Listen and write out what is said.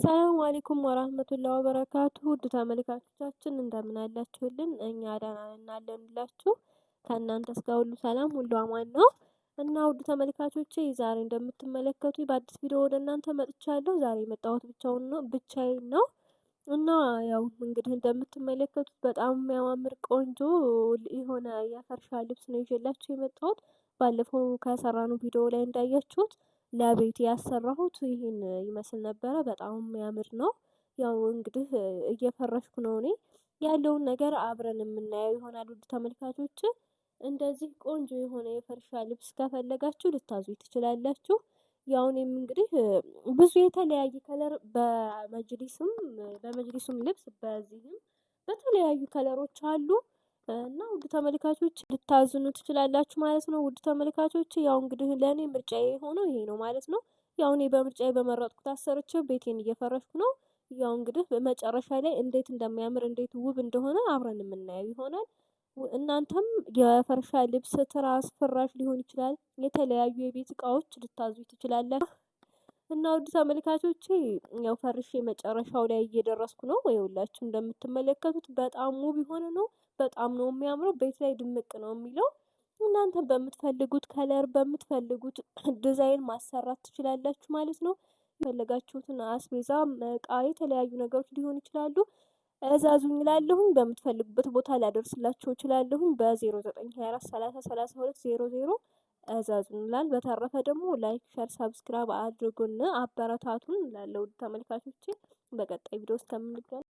አሰላሙ አለይኩም ወራህመቱላሂ ወበረካቱ ውድ ተመልካቾቻችን እንደምን አላችሁልን? እኛ ደህና ነን አለንላችሁ። ከእናንተስ ጋር ሁሉ ሰላም ሁሉ አማን ነው። እና ውድ ተመልካቾቼ ዛሬ እንደምትመለከቱኝ በአዲስ ቪዲዮ ወደ እናንተ መጥቻለሁ። ዛሬ የመጣሁት ብቻዬን ነው። እና ያው እንግዲህ እንደምትመለከቱት በጣም የሚያማምር ቆንጆ የሆነ የፈርሻ ልብስ ነው ይዤላችሁ የመጣሁት። ባለፈው ከሰራነው ቪዲዮ ላይ እንዳያችሁት ለቤት ያሰራሁት ይሄን ይመስል ነበረ። በጣም የሚያምር ነው። ያው እንግዲህ እየፈረሽኩ ነው እኔ ያለውን ነገር አብረን የምናየው ይሆናል። ውድ ተመልካቾች እንደዚህ ቆንጆ የሆነ የፈርሻ ልብስ ከፈለጋችሁ ልታዙኝ ትችላላችሁ። ያው እኔም እንግዲህ ብዙ የተለያየ ከለር በመጅሊሱም ልብስ በዚህም በተለያዩ ከለሮች አሉ እና ውድ ተመልካቾች ልታዝኑ ትችላላችሁ ማለት ነው። ውድ ተመልካቾች ያው እንግዲህ ለእኔ ምርጫዬ የሆነው ይሄ ነው ማለት ነው። ያው እኔ በምርጫዬ በመረጥኩት አሰርቼ ቤቴን እየፈረሽኩ ነው። ያው እንግዲህ በመጨረሻ ላይ እንዴት እንደሚያምር እንዴት ውብ እንደሆነ አብረን የምናየው ይሆናል። እናንተም የፈርሻ ልብስ ትራስ፣ ፍራሽ ሊሆን ይችላል የተለያዩ የቤት እቃዎች ልታዙኝ ትችላላችሁ። እና ውድ ተመልካቾቼ ያው ፈርሼ መጨረሻው ላይ እየደረስኩ ነው። ይኸውላችሁ እንደምትመለከቱት በጣም ውብ የሆነ ነው። በጣም ነው የሚያምረው። ቤት ላይ ድምቅ ነው የሚለው። እናንተ በምትፈልጉት ከለር በምትፈልጉት ዲዛይን ማሰራት ትችላላችሁ ማለት ነው። የፈለጋችሁትን አስቤዛ፣ እቃ፣ የተለያዩ ነገሮች ሊሆን ይችላሉ። እዛዙኝ እላለሁኝ። በምትፈልጉበት ቦታ ላደርስላችሁ እችላለሁኝ። በ0924303200 እዛዙኝ ይላል። በተረፈ ደግሞ ላይክ፣ ሸር፣ ሰብስክራይብ አድርጉን፣ አበረታቱን እላለሁ። ውድ ተመልካቾቼ በቀጣይ ቪዲዮ እስከምንገናኝ